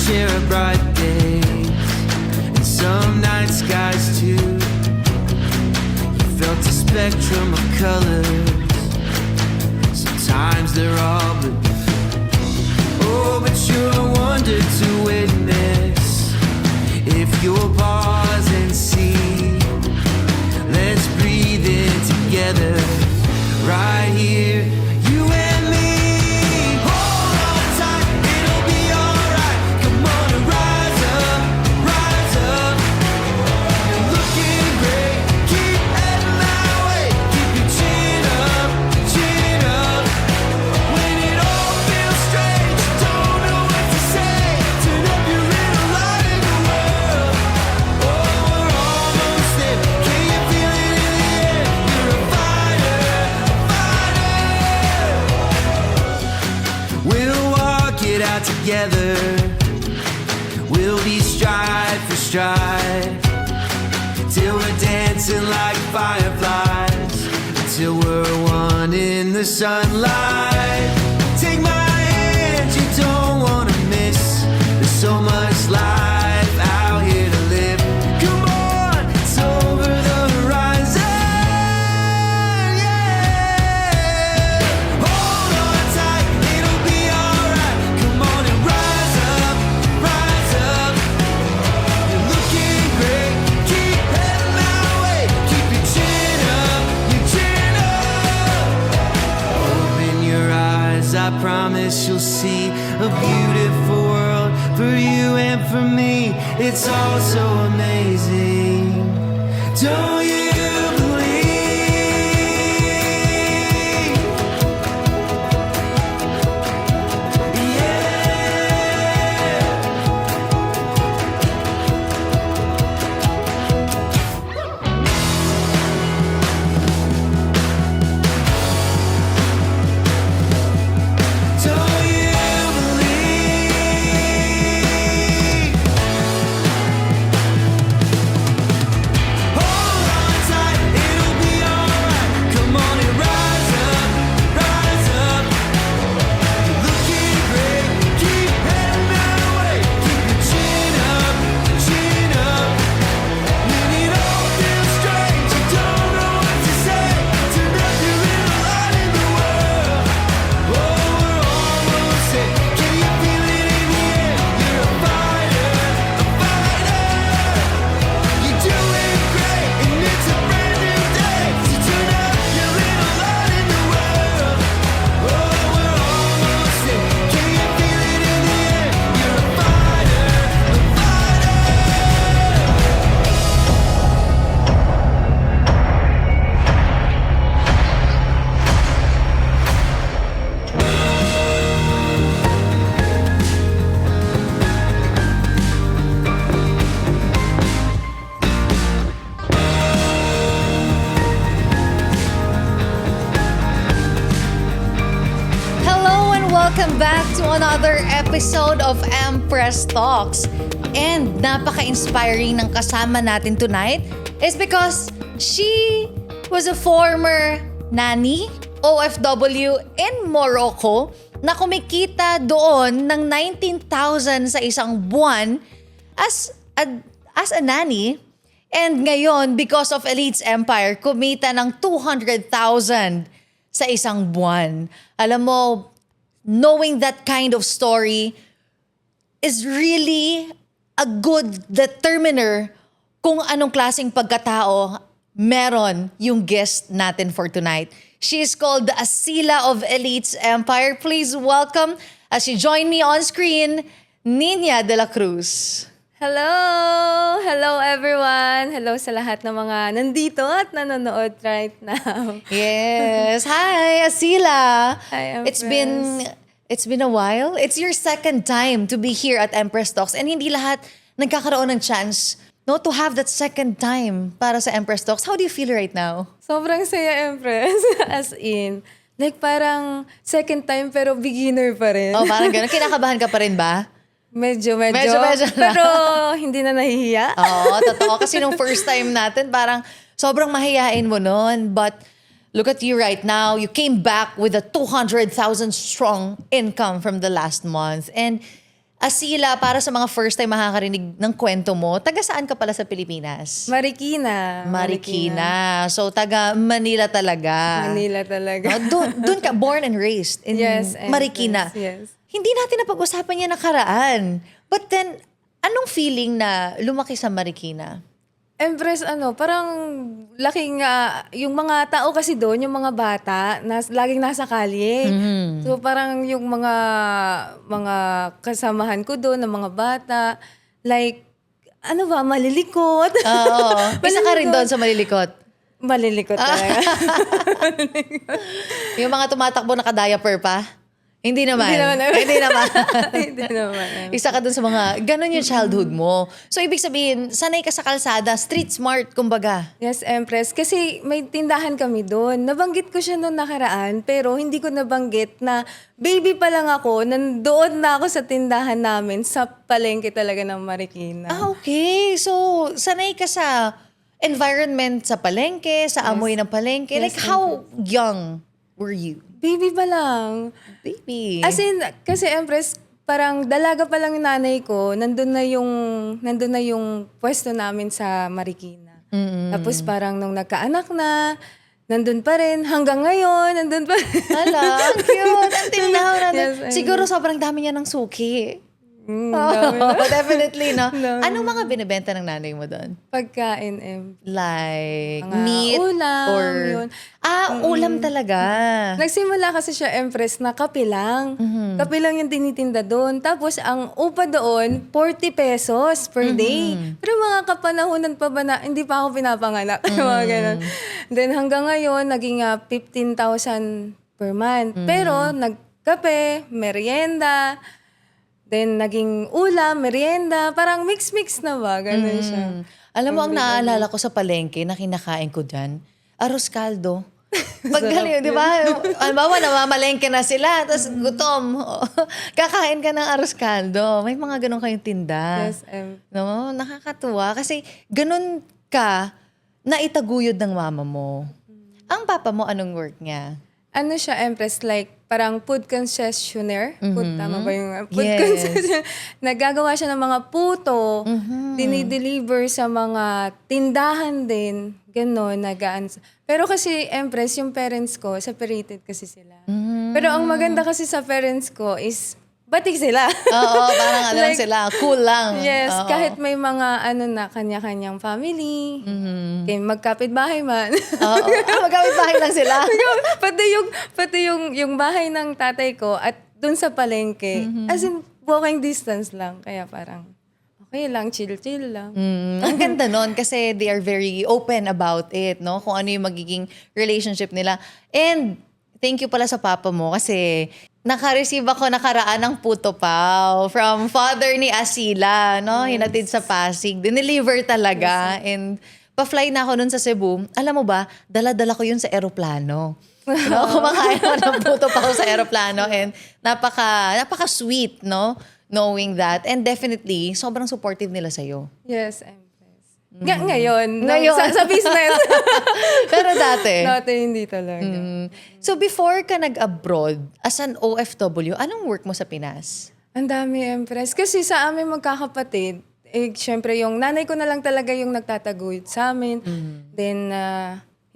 share a bright days and some night skies too. You felt a spectrum of colors. Sometimes they're all blue. Oh, but you're a wonder to witness. If you'll pause and see, let's breathe in together, right here, you and me. Hold on tight, it'll be alright. Come on and rise up, rise up. You're looking great, keep heading that way. Keep your chin up, chin up. When it all feels strange, don't know what to say. Turn up your little light in the world. Oh, we're almost there. Can you feel it in the air? You're a fighter, fighter. We'll walk it out together. We'll be stride for stride, till we're dancing like fireflies, till we're one in the sunlight. Take my hand, you don't wanna miss. There's so much life out here to live. Come on, it's over the horizon, yeah. Hold on tight, it'll be alright. Come on and rise up, rise up. You're looking great, keep heading that way. Keep your chin up, your chin up. Open your eyes, I promise you'll see a beautiful world for you and for me. It's all so amazing. Don't you believe? Yeah. Don't you believe? Hold on tight, it'll be alright. Come on and rise up, rise up. You're looking great, keep heading that way. Keep your chin up, chin up. When it all feels strange, you don't know what to say. Turn up your little light in the world. Oh, we're almost there. Can you feel it in the air? You're a fighter, a fighter. You're doing great, and it's a brand new day. So turn up your little light in the world. Oh, we're almost there. Can you feel it in the air? You're a fighter, a fighter. Hello and welcome back to another episode of Empress Talks. And napaka-inspiring ng kasama natin tonight is because she was a former nanny, OFW in Morocco, na kumikita doon ng 19,000 sa isang buwan as a nanny. And ngayon, because of Elite's Empire, kumita ng 200,000 sa isang buwan. Alam mo, knowing that kind of story is really a good determiner kung anong klaseng pagkatao meron yung guest natin for tonight. She is called the Asila of Elite's Empire. Please welcome, as she joined me on screen, Nina de la Cruz. Hello! Hello everyone! Hello sa lahat ng mga nandito at nanonood right now. Yes. Hi, Asila. Hi, It's Empress. been a while. It's your second time to be here at Empress Talks, and hindi lahat nagkakaroon ng chance to have that second time para sa Empress Talks. How do you feel right now? Sobrang saya, Empress. As in, like parang second time pero beginner pa rin. Oh, parang gano'n. Kinakabahan ka pa rin ba? Medyo. Medyo na. Pero hindi na nahihiya. Oo, totoo. Kasi nung first time natin, parang sobrang mahihain mo nun. But look at you right now. You came back with a 200,000 strong income from the last month. And Asila, para sa mga first time makakarinig ng kwento mo, taga saan ka pala sa Pilipinas? Marikina. So, taga Manila talaga. Manila talaga. Doon ka, born and raised in Yes, Marikina. yes. Hindi natin napag-usapan yan nakaraan. But then, anong feeling na lumaki sa Marikina? Empress, parang laking, yung mga tao kasi doon, yung mga bata, laging nasa kalye. So parang yung mga kasamahan ko doon, ng mga bata, like, malilikot. Oo. Isa ka rin doon sa malilikot. Malilikot talaga. Yung mga tumatakbo naka-diaper pa? Hindi naman. Hindi naman. Hindi naman. Isa ka dun sa mga, ganun yung childhood mo. So, ibig sabihin, sanay ka sa kalsada, street smart, kumbaga. Yes, Empress. Kasi may tindahan kami doon. Nabanggit ko siya noon nakaraan, pero hindi ko nabanggit na baby pa lang ako, nandoon na ako sa tindahan namin sa palengke talaga ng Marikina. Okay. So, sanay ka sa environment sa palengke, sa amoy ng palengke. Yes, Like, how young were you? Baby pa lang. Baby. As in, kasi Empress, parang dalaga pa lang yung nanay ko, nandun na yung pwesto namin sa Marikina. Tapos parang nung nagkaanak na, nandun pa rin. Hanggang ngayon, nandun pa rin. Hala, ang cute. Until now. Yes, Siguro sobrang dami niya ng suki. Dami na. Definitely, no? Dami. Anong mga binibenta ng nanay mo doon? Pagkain, Like, Mga meat ulam, or... yun. Ulam talaga. Nagsimula kasi siya, Empress, na kape lang. Kape lang yung tinitinda doon. Tapos, ang upa doon, 40 pesos per day. Pero mga kapanahonan pa ba na, hindi pa ako pinapanganak. Mga ganun. Then, hanggang ngayon, naging 15,000 per month. Pero, nagkape, merienda, then naging ulam, merienda, parang mix-mix na ba? Ganun siya. Alam mo, ang naaalala ko sa palengke na kinakain ko dyan, arroz caldo. Pag galing, di ba? Alam mo, namamalengke na sila, tapos gutom. Kakain ka ng arroz caldo. May mga ganun kayong tinda. Yes, No, nakakatuwa. Kasi ganun ka na itaguyod ng mama mo. Ang papa mo, anong work niya? Ano siya, Empress, like, parang food concessionaire. Tama ba yung food Yes. concessionaire? Nagagawa siya ng mga puto, dinideliver sa mga tindahan din, gano'n, Pero kasi, Empress, yung parents ko, separated kasi sila. Pero ang maganda kasi sa parents ko is, batik sila. Oo, parang alam Like, sila, cool lang. Yes, Oo. kahit may mga kanya-kanyang family, magkapit-bahay man. Oo, magkapit-bahay lang sila. pati yung bahay ng tatay ko at dun sa palengke, as in walking distance lang. Kaya parang okay lang, chill-chill lang. Ang ganda nun kasi they are very open about it, no? Kung ano yung magiging relationship nila. And thank you pala sa papa mo kasi naka-receive ako nakaraan ng puto pao from father ni Asila, no? Hinatid sa Pasig. Dineliver talaga. And pa-fly na ako nun sa Cebu. Alam mo ba, dala-dala ko yun sa eroplano. No? Kumakain ako ng puto pao sa eroplano and napaka-sweet, no? Knowing that. And definitely, sobrang supportive nila sa'yo. Yes, Empress. Ngayon. Ngayon. Sa business. Pero dati? Dati hindi talaga. So before ka nag-abroad, as an OFW, anong work mo sa Pinas? Ang dami, Empress. Kasi sa amin magkakapatid, syempre yung nanay ko na lang talaga yung nagtataguyod sa amin. Then,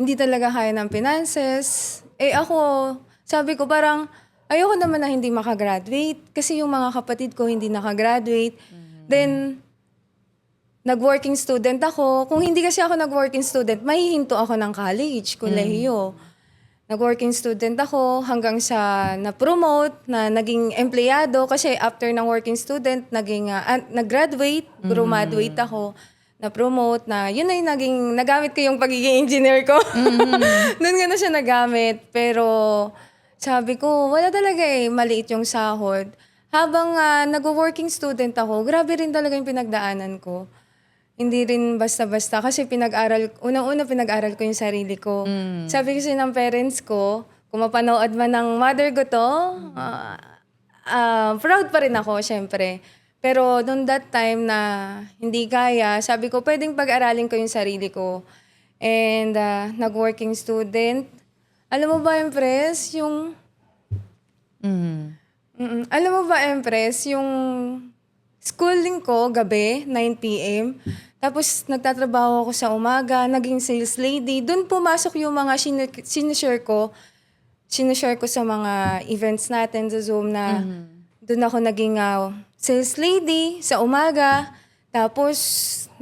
hindi talaga kaya ng finances. Ako, sabi ko parang, ayoko naman na hindi makagraduate. Kasi yung mga kapatid ko hindi nakagraduate. Then, nag-working student ako. Kung hindi kasi ako nag-working student, mahihinto ako ng college, kolehiyo. Nag-working student ako hanggang sa na-promote, na naging empleyado. Kasi after ng working student, nag-graduate, graduate ako. Na-promote na, yun na yung nagamit ko yung pagiging engineer ko. Doon ko na siya nagamit. Pero sabi ko, wala talaga maliit yung sahod. Habang nag-working student ako, grabe rin talaga yung pinagdaanan ko. Hindi rin basta-basta kasi unang-una pinag-aral ko yung sarili ko. Sabi kasi ng parents ko, kung mapanood man ng mother ko to, proud pa rin ako, syempre. Pero noong that time na hindi kaya, sabi ko, pwedeng pag-aralin ko yung sarili ko. And nag-working student. Alam mo ba, Empress, alam mo ba, Empress, yung schooling ko, gabi, 9 p.m. Tapos nagtatrabaho ako sa umaga, naging sales lady. Doon pumasok yung mga sinishare ko sa mga events natin sa Zoom na doon ako naging sales lady sa umaga. Tapos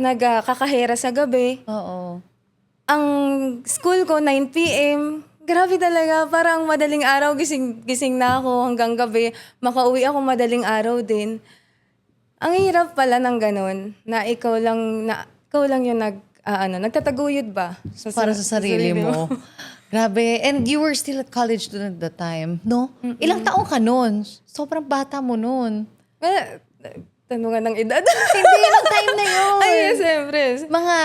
nagkakahera sa gabi. Oo. Ang school ko, 9 p.m. Grabe talaga. Parang madaling araw, gising na ako hanggang gabi. Makauwi ako madaling araw din. Ang hirap pala ng ganun, na ikaw lang yung nagtataguyod ba? Para sa sarili mo. Grabe. And you were still at college student at that time, no? Ilang taong ka nun? Sobrang bata mo nun. Tanungan ng edad. Hindi, ilang time na yun. Ay, yes, siyempre. Mga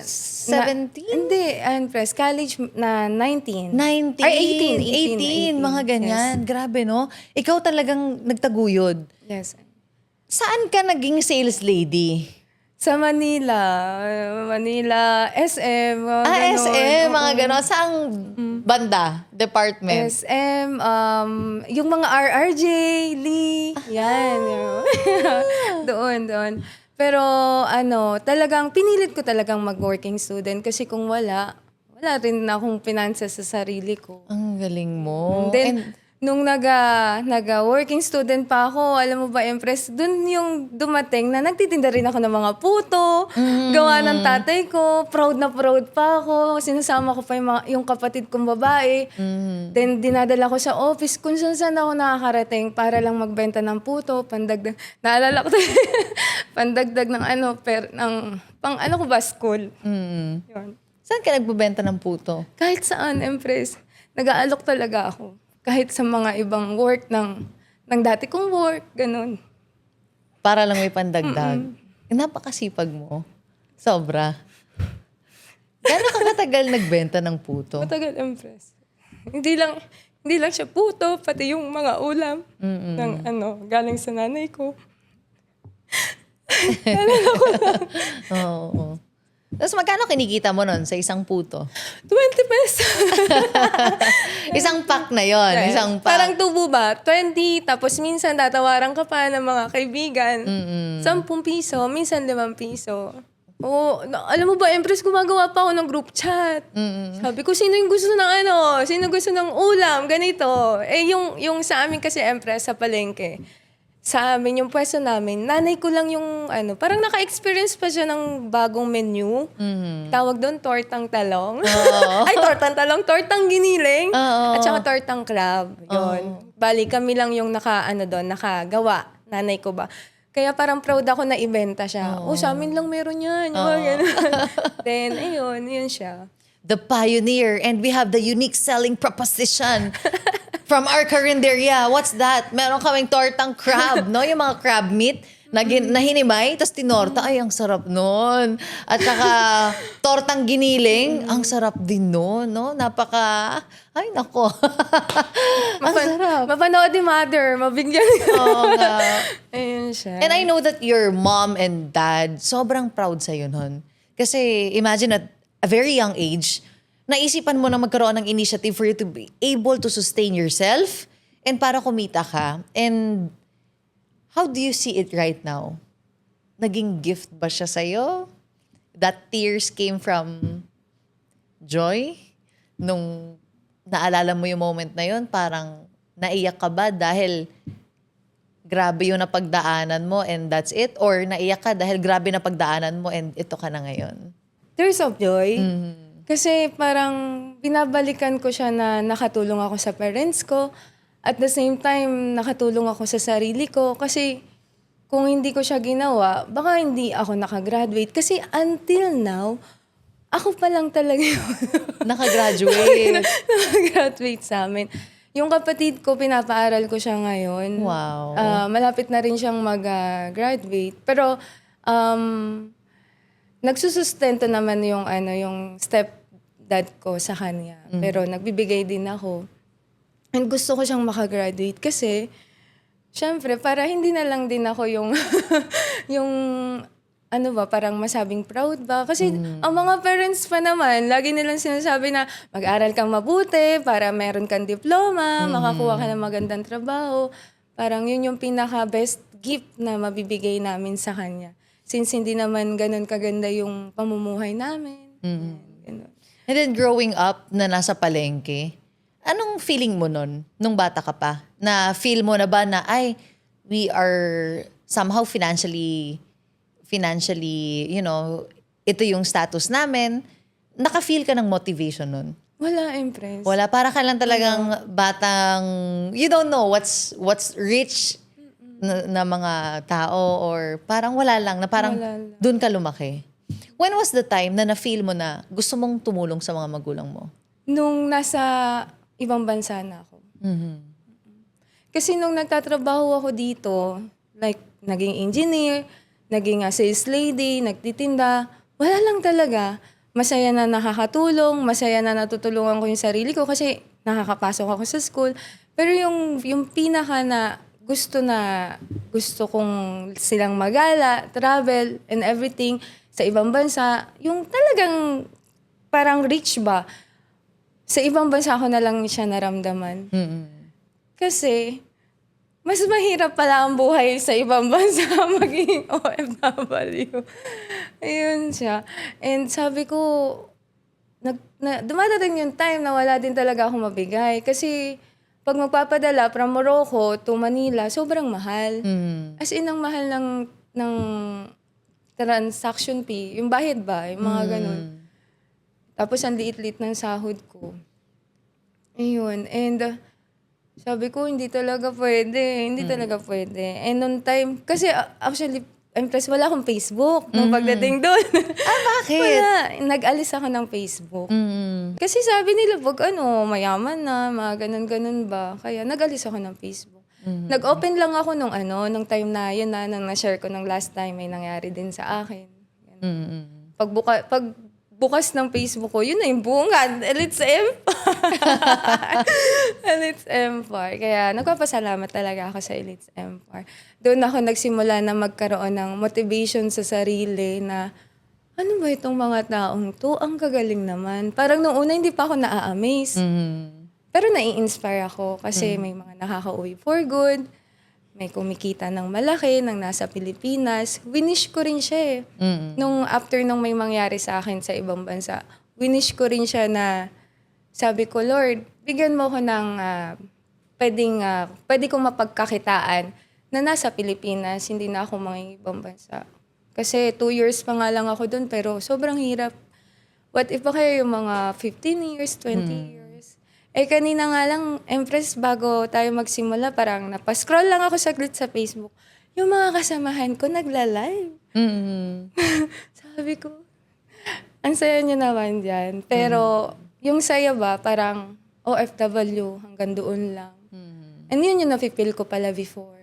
17? Hindi, press. College na 19. 19? Ay, 18, 18. mga ganyan. Grabe, no? Ikaw talagang nagtaguyod. Yes. Saan ka naging sales lady? Sa Manila, SM, ganon. SM, mga Oo. gano'n. Saang banda? Department? SM, yung mga RRJ, Lee, yan. doon. Pero talagang pinilit ko talagang mag-working student kasi kung wala rin akong finances sa sarili ko. Ang galing mo. Then, nung working student pa ako, alam mo ba, Empress, dun yung dumating na nagtitinda rin ako ng mga puto, gawa ng tatay ko, proud na proud pa ako, sinasama ko pa yung kapatid kong babae. Then, dinadala ko sa office kung saan ako nakakarating para lang magbenta ng puto, pandagdag, naalala ko pandagdag ng school. Yun. Saan ka nagbebenta ng puto? Kahit saan, Empress, nag-aalok talaga ako. Kahit sa mga ibang work ng dati kong work, ganun. Para lang may pandagdag. Napakasipag mo. Sobra. Gano'n ka katagal nagbenta ng puto? Matagal, Empress. Hindi lang siya puto, pati yung mga ulam ng galing sa nanay ko. Oo. Tapos magkano kinikita mo nun sa isang puto? 20 pesos. Isang pack na yon, isang pack. Parang tubo ba? 20, tapos minsan tatawaran ka pa ng mga kaibigan. 10 piso, minsan 5 piso. Oo, alam mo ba, Empress, gumagawa pa ako ng group chat. Sabi ko, sino yung gusto ng sino gusto ng ulam, ganito. Eh, yung sa amin kasi, Empress, sa palengke, sa amin, yung pwesto namin, nanay ko lang yung parang naka-experience pa siya ng bagong menu. Tawag doon, tortang talong. Ay, tortang talong, tortang giniling. At saka tortang crab. Yun. Bali, kami lang yung nakagawa. Nanay ko ba. Kaya parang proud ako na ibenta siya. Sa amin lang meron yan. Then, ayun, yun siya. The pioneer, and we have the unique selling proposition from our karinderya. What's that? Meron kaming tortang crab, no? Yung mga crab meat na hinimay, tapos tinorta. Ay, ang sarap nun. At saka, tortang giniling, ang sarap din nun, no? Ay, nako. Ang sarap. Mapanood ni Mother, mabigyan. Oo nga. Ayun siya. And I know that your mom and dad, sobrang proud sa'yo nun. Kasi imagine at a very young age, naisipan mo na magkaroon ng initiative for you to be able to sustain yourself and para kumita ka. And how do you see it right now? Naging gift ba siya sa'yo? That tears came from joy? Nung naalala mo yung moment na yun, parang naiyak ka ba dahil grabe yung napagdaanan mo and that's it? Or naiyak ka dahil grabe napagdaanan mo and ito ka na ngayon? Tears of joy. Kasi parang binabalikan ko siya na nakatulong ako sa parents ko. At the same time, nakatulong ako sa sarili ko. Kasi kung hindi ko siya ginawa, baka hindi ako nakagraduate. Kasi until now, ako pa lang talaga yung Nakagraduate. nakagraduate sa amin. Yung kapatid ko, pinapaaral ko siya ngayon. Wow. Malapit na rin siyang mag-graduate. Pero nagsusustento naman yung stepdad ko sa kanya. Pero nagbibigay din ako. And gusto ko siyang makagraduate kasi, syempre, para hindi na lang din ako yung, parang masabing proud ba? Kasi ang mga parents pa naman, lagi nilang sinasabi na mag-aral kang mabuti para meron kang diploma, makakuha ka ng magandang trabaho. parang yun yung pinaka-best gift na mabibigay namin sa kanya. Since hindi naman ganun kaganda yung pamumuhay namin. Ganun. And then growing up na nasa palengke, anong feeling mo nun, nung bata ka pa? Na feel mo na ba na, ay, we are somehow financially, ito yung status namin. Naka-feel ka ng motivation nun? Wala, Empress. Wala, para ka lang talagang batang, you don't know what's rich na mga tao or parang wala lang, na parang Wala lang. dun ka lumaki. When was the time na na-feel mo na gusto mong tumulong sa mga magulang mo? Nung nasa ibang bansa na ako. Kasi nung nagtatrabaho ako dito, like naging engineer, naging sales lady, nagtitinda, wala lang talaga. Masaya na nakakatulong, masaya na natutulungan ko yung sarili ko kasi nakakapasok ako sa school. Pero yung pinaka na gusto kong silang magala, travel, and everything sa ibang bansa, yung talagang parang rich ba? Sa ibang bansa ko na lang siya naramdaman. Kasi, mas mahirap pala ang buhay sa ibang bansa maging OFW. Ayun siya. And sabi ko, dumadating yung time na wala din talaga ako mabigay. Kasi, pag magpapadala from Morocco to Manila, sobrang mahal. As in, ang mahal ng transaction fee. Yung bahid ba? Yung mga ganun. Tapos, ang liit-liit ng sahod ko. Ayun. And, sabi ko, hindi talaga pwede. Hindi talaga pwede. And on time, kasi actually, Empress, wala akong Facebook nung pagdating doon. Bakit? Wala. Nag-alis ako ng Facebook. Kasi sabi nila, pag mayaman na, mga ganun-ganun ba. Kaya nag-alis ako ng Facebook. Nag-open lang ako nung time na yun nang na-share ko nung last time, may nangyari din sa akin. Pagbukas ng Facebook ko, yun na yung bungad. Elites Empire. Elites Empire. Kaya nagpapasalamat talaga ako sa Elites Empire. Doon ako nagsimula na magkaroon ng motivation sa sarili na, ano ba itong mga taong to? Ang gagaling naman. Parang nung una, hindi pa ako na-amaze. Pero nai-inspire ako kasi may mga nakaka-uwi for good. May kumikita ng malaki, ng nasa Pilipinas. Winish ko rin siya Nung after nung may mangyari sa akin sa ibang bansa, winish ko rin siya na sabi ko, Lord, bigyan mo ko ng pwede kong mapagkakitaan na nasa Pilipinas, hindi na ako mga ibang bansa. Kasi 2 years pa nga lang ako doon, pero sobrang hirap. What if pa kayo yung mga 15 years, 20 years? Kanina nga lang, Empress, bago tayo magsimula, parang napascroll lang ako saglit sa Facebook. Yung mga kasamahan ko, nagla-live. Sabi ko, ang saya niyo naman dyan. Pero, yung saya ba, parang OFW, hanggang doon lang. And yun yung napipil ko pala before.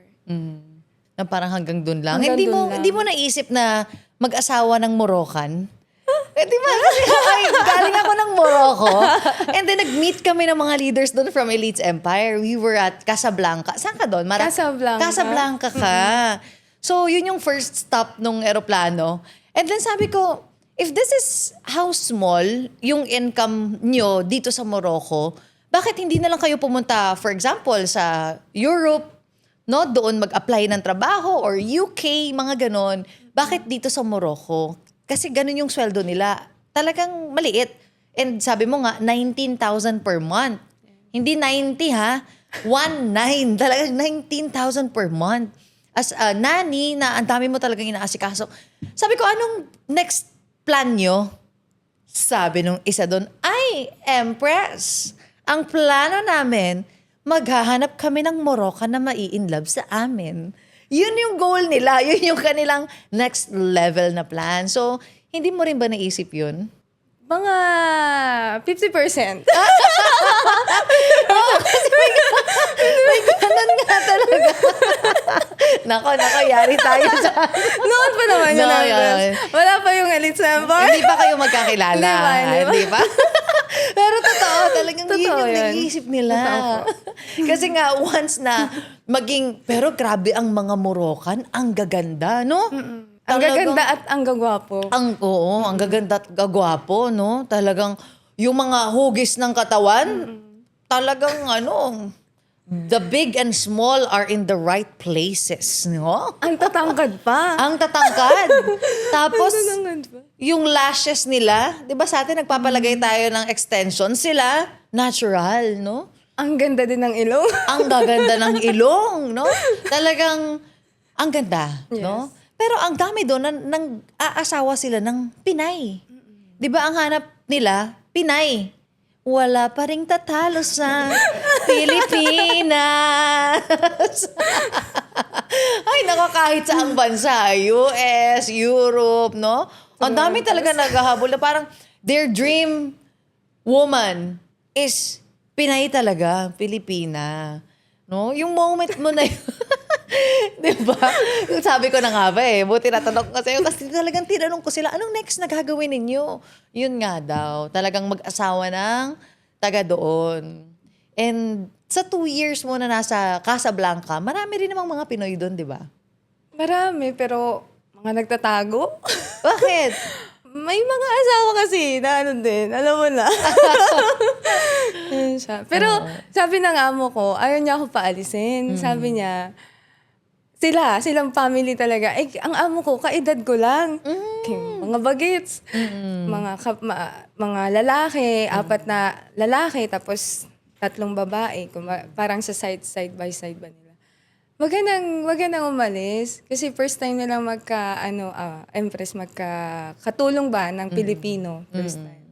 Na parang hanggang dun lang. Hanggang Hindi dun mo lang. hindi mo naisip na mag-asawa ng Moroccan? Di ba? Kasi galing ako ng Morocco. And then nag-meet kami ng mga leaders doon from Elites Empire. We were at Casablanca. Saan ka doon? Casablanca. Casablanca ka. So, yun yung first stop nung eroplano. And then sabi ko, if this is how small yung income nyo dito sa Morocco, bakit hindi na lang kayo pumunta, for example, sa Europe, no, doon mag-apply ng trabaho or UK, mga ganon. Bakit dito sa Morocco? Kasi ganon yung sweldo nila. Talagang maliit. And sabi mo nga, 19,000 per month. Hindi 90 ha. 19. Talagang 19,000 per month. As a nanny, na ang dami mo talagang inaasikaso. Sabi ko, anong next plan nyo? Sabi nung isa doon, ay, Empress, ang plano namin, maghahanap kami ng Moroccan na mai-inlove sa amin. Yun yung goal nila. Yun yung kanilang next level na plan. So, hindi mo rin ba naisip yun? Mga 50%. May ganun nga talaga. Nako, yari tayo sa... Noon pa naman yun. No, Empress. yun. Wala pa yung Elites Empire. Hindi pa kayo magkakilala. Hindi ba? Pero totoo, talagang yun Totoo yung yun. nag-iisip nila. Totoo Kasi nga, once na pero grabe ang mga Moroccan, ang gaganda, no? Ang gaganda at ang gagwapo. Oo, ang gaganda at gagwapo, no? Talagang, yung mga hugis ng katawan, talagang The big and small are in the right places, no? Ang tatangkad pa. Ang tatangkad. Tapos, Tatangkad pa. yung lashes nila, di ba sa atin nagpapalagay tayo ng extension, sila natural, no? Ang ganda din ng ilong. Ang gaganda ng ilong, no? Talagang, ang ganda, no? Pero ang dami doon, nang aasawa sila ng Pinay. Di ba ang hanap nila, Pinay. Wala pa ring tatalo sa Pilipinas. Ay, nako, kahit saang bansa, US, Europe, no? Ang dami talaga naghahabol na parang their dream woman is Pinay talaga, Pilipina. No? Yung moment mo na yun. Diba? Yung sabi ko na nga ba buti natanong ko sa'yo kasi talagang tinanong ko sila, anong next na gagawin ninyo? Yun nga daw, talagang mag-asawa ng taga doon. And sa 2 years mo na nasa Casablanca, marami rin namang mga Pinoy doon, di ba? Marami, pero mga nagtatago. Bakit? May mga asawa kasi na ano din, alam mo na. Ayun siya. Pero sabi ng amo ko, ayaw niya ako paalisin. Sabi niya, silang family talaga. Eh, ang amo ko, kaedad ko lang. Mga bagets. Mga lalaki, 4 na lalaki, tapos 3 babae. Parang sa side by side ba nila. Wag ka nang umalis. Kasi first time nilang Empress, katulong ba ng Pilipino. First time.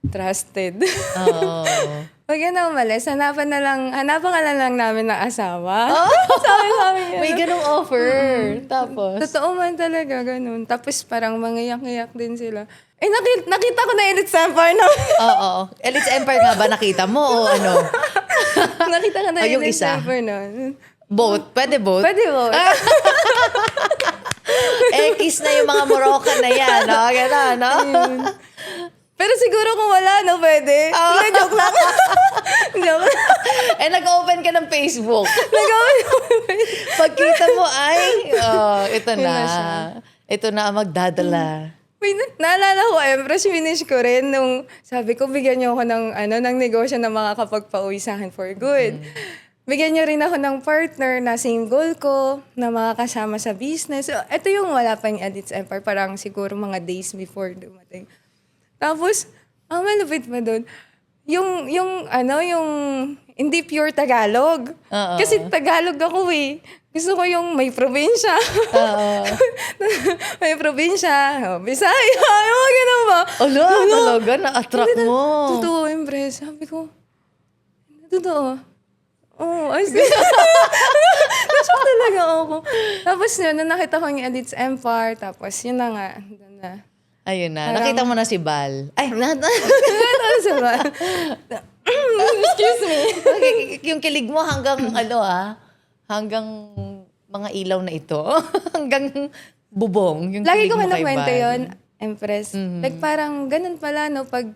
Trusted. Oo. Wag ka nang umalis. Hanapan ka na lang namin ng asawa. Sabi niya. May ganong offer. Tapos? Totoo man talaga, ganun. Tapos parang mangiyak-iyak din sila. Eh, nakita ko na Elite Empire na. Oo. Elite Empire nga ba nakita mo o ano? Nakita ko na Yung Elite isa? Empire na. Both? Pwede both? Pwede mo. Kiss na yung mga Moroccan na yan. No? Gano'n, no? Pero siguro kung wala, no, pwede. Hindi, joke lang. Joke lang. Nag-open ka ng Facebook. Nagawin ko. Pagkita mo ay, ito Yun na siya. na. Ito na ang magdadala. Naalala ko, Empress, finish ko rin nung sabi ko, bigyan niyo ako ng negosyo na makakapagpauwi sa akin for good. Bigyan niyo rin ako ng partner na same goal ko, na makakasama sa business. So, ito yung wala pa yung Elite Empire, parang siguro mga days before dumating. Tapos, ang malupit pa doon, yung hindi pure Tagalog. Oo. Kasi Tagalog ako eh. Gusto ko yung may probinsya. Oo. May probinsya. Bisaya. Yung ganun ba? Ala, talaga, na-attract mo. Totoo, Empress. Sabi ko, totoo. Oo, as in. Nasyak talaga ako. Tapos yun, nung nakita ko yung Elite Empire, tapos yun na nga. Doon na. Ayun na. Nakita mo na si Bal. Ay, Excuse me. yung kilig mo hanggang hanggang mga ilaw na ito. Hanggang bubong. Yung Lagi kilig ko mo kay kinakwento Bal. yun, Empress. Like parang ganun pala, no, pag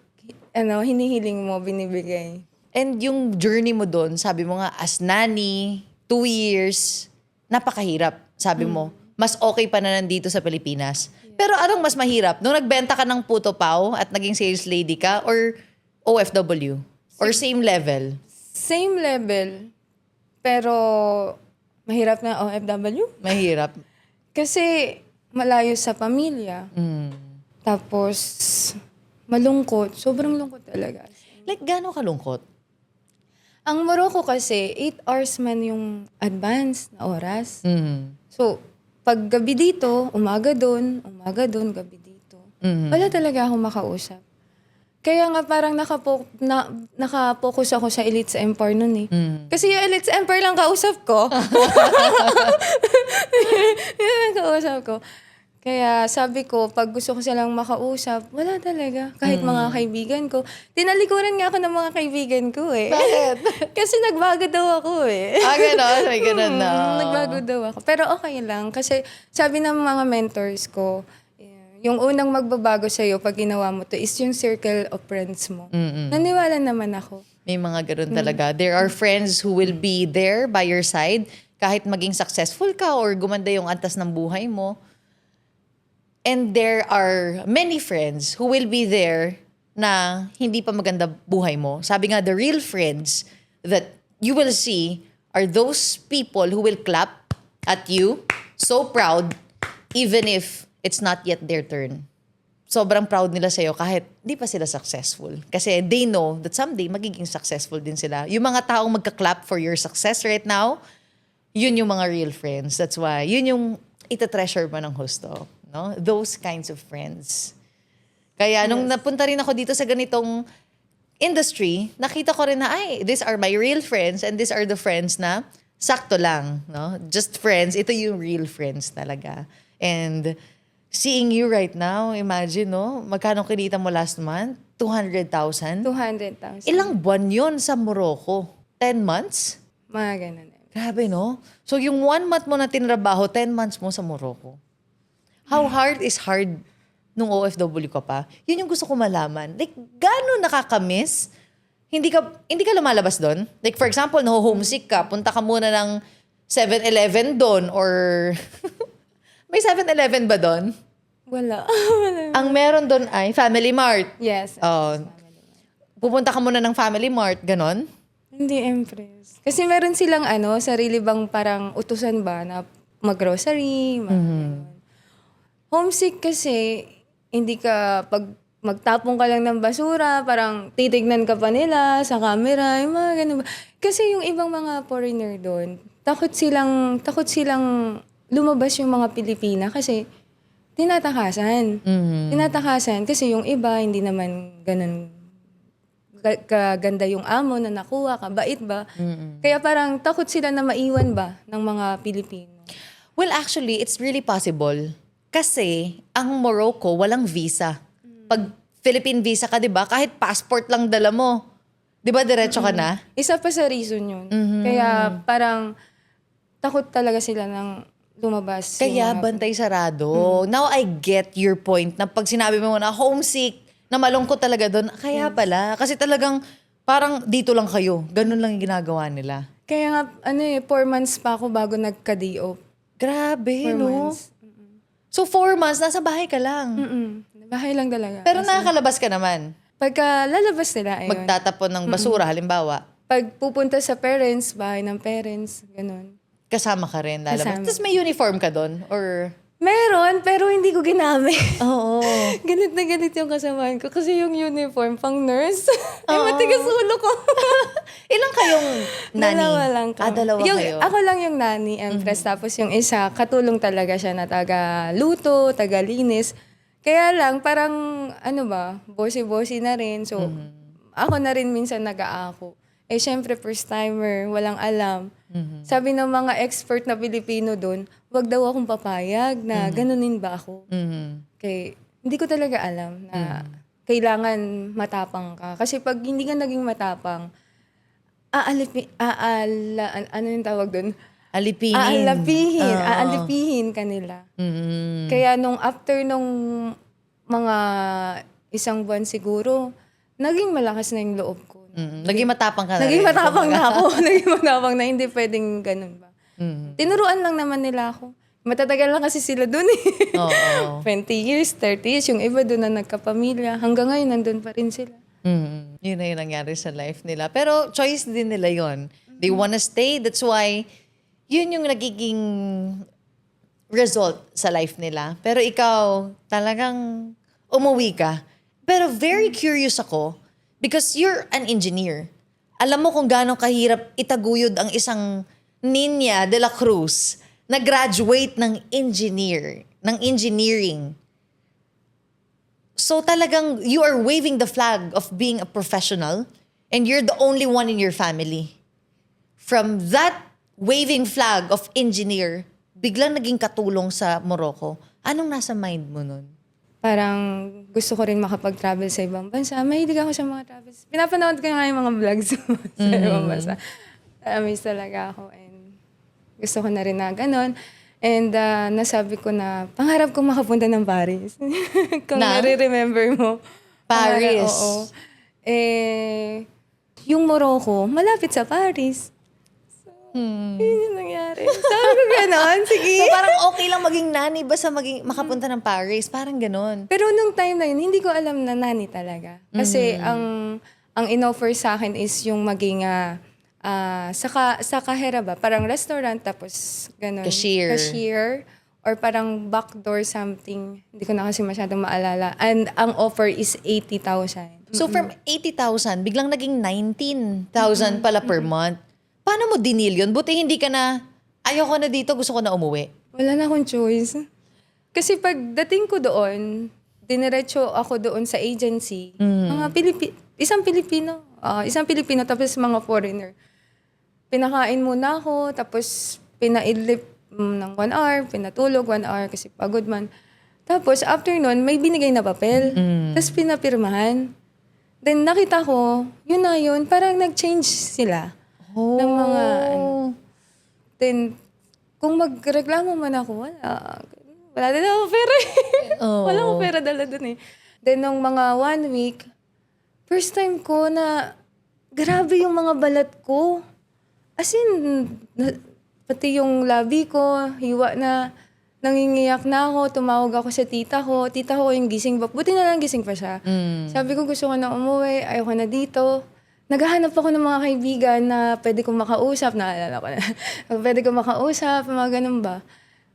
hinihiling mo, binibigay. And yung journey mo doon, sabi mo nga, as nanny, 2 years, napakahirap. Sabi mo, mas okay pa na nandito sa Pilipinas. Pero anong mas mahirap? Nung nagbenta ka ng puto pao at naging sales lady ka or OFW? Or same level? Same level, pero mahirap na OFW. Mahirap. Kasi malayo sa pamilya. Tapos malungkot. Sobrang lungkot talaga. Like, gano'ng kalungkot? Ang Morocco kasi, 8 hours man yung advance na oras. So, pag gabi dito, umaga doon, gabi dito. Wala talaga akong makausap. Kaya nga parang nakapokus ako sa Elite Empire nun eh. Kasi yung Elite Empire lang kausap ko. Yun ang kausap ko. Kaya sabi ko, pag gusto ko silang makausap, wala talaga. Kahit mga kaibigan ko. Tinalikuran nga ako ng mga kaibigan ko eh. Bakit? Kasi nagbago daw ako eh. Gano'n? May gano'n na. Nagbago daw ako. Pero okay lang. Kasi sabi ng mga mentors ko, yung unang magbabago sa'yo pag ginawa mo to is yung circle of friends mo. Naniwala naman ako. May mga gano'n talaga. There are friends who will be there by your side kahit maging successful ka or gumanda yung antas ng buhay mo. And there are many friends who will be there na hindi pa maganda buhay mo. Sabi nga, the real friends that you will see are those people who will clap at you, so proud, even if it's not yet their turn. Sobrang proud nila sa'yo kahit di pa sila successful. Kasi they know that someday magiging successful din sila. Yung mga taong magka-clap for your success right now, yun yung mga real friends. That's why, yun yung ita-treasure mo ng husto. No? Those kinds of friends. Kaya nung napunta rin ako dito sa ganitong industry, nakita ko rin na, ay, these are my real friends and these are the friends na sakto lang. No? Just friends. Ito yung real friends talaga. And seeing you right now, imagine, no? Magkano kinita mo last month? 200,000? 200,000. Ilang buwan yun sa Morocco? 10 months? Mga ganun. Grabe, no? So, yung 1 month mo na tinrabaho, 10 months mo sa Morocco. How hard is hard nung OFW ka pa? Yun yung gusto ko malaman. Like, gano'n nakakamiss? Hindi ka lumalabas doon? Like, for example, homesick ka, punta ka muna ng 7-Eleven doon or... May 7-Eleven ba doon? Wala. Ang meron doon ay Family Mart. Yes. Pupunta ka muna ng Family Mart, ganon? Hindi impress. Kasi meron silang sarili bang parang utusan ba na mag-grocery, ganun. Homesick kasi, hindi ka, pag magtapong ka lang ng basura, parang titignan ka pa nila sa camera, yung mga ganun ba. Kasi yung ibang mga foreigner doon, takot silang lumabas yung mga Pilipina kasi tinatakasan. Tinatakasan kasi yung iba, hindi naman ganun kaganda yung amo na nakuha ka, bait ba? Kaya parang takot sila na maiwan ba ng mga Pilipino. Well, actually, it's really possible. Kasi, ang Morocco, walang visa. Pag Philippine visa ka, di ba? Kahit passport lang dala mo. Di ba, diretso ka na? Isa pa sa reason yun. Kaya parang takot talaga sila ng lumabas. Kaya yung mga- bantay sarado. Now I get your point na pag sinabi mo na homesick, na malungkot talaga doon. Kaya pala. Kasi talagang parang dito lang kayo. Ganun lang yung ginagawa nila. Kaya nga, 4 months pa ako bago nagka-day off. Grabe, 4 no? months. So 4 months, nasa bahay ka lang. Bahay lang talaga. Pero nakakalabas ka naman. Pagka lalabas nila, ayun. Magtatapon ng basura, halimbawa. Pag pupunta sa parents, bahay ng parents, ganun. Kasama ka rin, lalabas. Kasama. Tapos may uniform ka doon? Or... Meron, pero hindi ko ginamit. Oo. Ganit na ganit yung kasamahan ko. Kasi yung uniform, pang nurse. Ay, matigas ulo ko. Ilang kayong nani? Dalawa lang kami. Dalawa yung, kayo. Ako lang yung nani, empress. Tapos yung isa, katulong talaga siya na taga-luto, taga-linis. Kaya lang, parang, bossy-bossy na rin. So, ako na rin minsan nag-aako. Syempre, first-timer, walang alam. Sabi ng mga expert na Pilipino doon, wag daw akong papayag na ganunin ba ako. Kaya, hindi ko talaga alam na kailangan matapang ka. Kasi pag hindi ka naging matapang, ano yung tawag doon? Alipinin. Aalipihin ka nila. Kaya after nung mga isang buwan siguro, naging malakas na yung loob ko. Naging matapang ka na Naging rin. matapang na ako. Naging matapang na hindi pwedeng ganun ba. Tinuruan lang naman nila ako. Matatagal lang kasi sila dun eh. Oo. 20 years, 30 years. Yung iba dun na nagkapamilya. Hanggang ngayon, nandun pa rin sila. Yun na yung nangyari sa life nila. Pero choice din nila yon. They wanna stay. That's why, yun yung nagiging result sa life nila. Pero ikaw, talagang umuwi ka. Pero very curious ako because you're an engineer. Alam mo kung gaano kahirap itaguyod ang isang Niña de la Cruz na graduate ng engineering. So talagang you are waving the flag of being a professional and you're the only one in your family. From that waving flag of engineer, biglang naging katulong sa Morocco. Anong nasa mind mo nun? Parang gusto ko rin makapag-travel sa ibang bansa. Mahilig ako sa mga travels. Pinapanood ko nga yung mga vlogs sa ibang bansa. Amaze talaga ako. And gusto ko na rin na ganun. And nasabi ko na pangarap ko makapunta ng Paris. Kung Na? nare-remember mo. Paris. Oo. Yung Morocco, malapit sa Paris. Yun yung nangyari. Sabi ko gano'n, sige. So parang okay lang maging nani basta makapunta ng Paris. Parang ganon. Pero nung time na yun, hindi ko alam na nani talaga. Kasi ang in-offer sa akin is yung maging sa kahera ba? Parang restaurant, tapos ganun. Cashier. Or parang backdoor something. Hindi ko na kasi masyadong maalala. And ang offer is 80,000. So from 80,000, biglang naging 19,000 pala per month. Paano mo dinil yun? Buti hindi ka na, ayoko na dito, gusto ko na umuwi. Wala na akong choice. Kasi pagdating ko doon, diniretso ako doon sa agency. Mga isang Pilipino tapos mga foreigner. Pinakain muna ako, tapos pinaidlip ng 1 hour, pinatulog 1 hour kasi pagod man. Tapos after nun, may binigay na papel. Tapos pinapirmahan. Then nakita ko, yun na yun, parang nag-change sila. Ng mga Then, kung magreklamo man ako, wala din ako pera eh. Wala akong pera dala dun eh. Then, nung mga 1 week, first time ko na grabe yung mga balat ko. As in, pati yung labi ko, hiwa na, nangingiyak na ako, tumawag ako sa tita ko. Tita ko yung gising pa. Buti na lang gising pa siya. Sabi ko, gusto ko na umuwi, ayoko na dito. Naghahanap ako ng mga kaibigan na pwede kong makausap. Naalala ko na. Pwede kong makausap, mga ganun ba.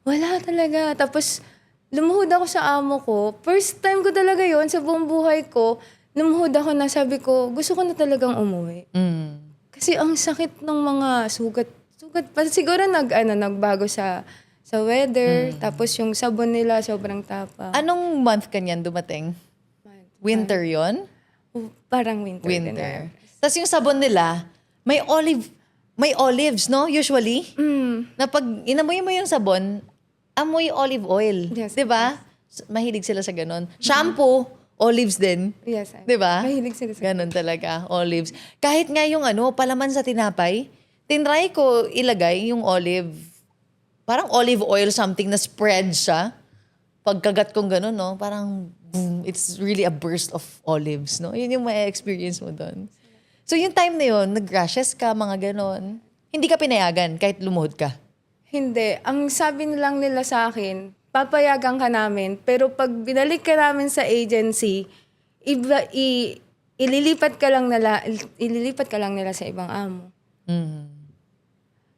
Wala talaga. Tapos, lumuhod ako sa amo ko. First time ko talaga yon sa buong buhay ko. Lumuhod ako na sabi ko, gusto ko na talagang umuwi. Kasi ang sakit ng mga sugat. Siguro nagbago sa weather. Tapos yung sabon nila, sobrang tapa. Anong month kanyan dumating? Winter yon? Parang winter. Winter. Tapos yung sabon nila, may olives, no? Usually. Na pag inamoy mo yung sabon, amoy olive oil. Yes. 'Di ba? Mahilig sila sa ganun. Shampoo, olives din. Yes. 'Di ba? Mahilig sila sa ganun talaga, olives. Kahit nga yung palaman sa tinapay, tinry ko ilagay yung olive, parang olive oil something na spread siya. Pagkagat kong ganun, no? Parang boom, it's really a burst of olives, no? Yun yung may experience mo doon. So yung time na yun, nag-rashes ka, mga ganon. Hindi ka pinayagan kahit lumuhod ka. Hindi. Ang sabi lang nila sa akin, papayagan ka namin, pero pag binalik ka namin sa agency, ililipat ka lang nila sa ibang amo.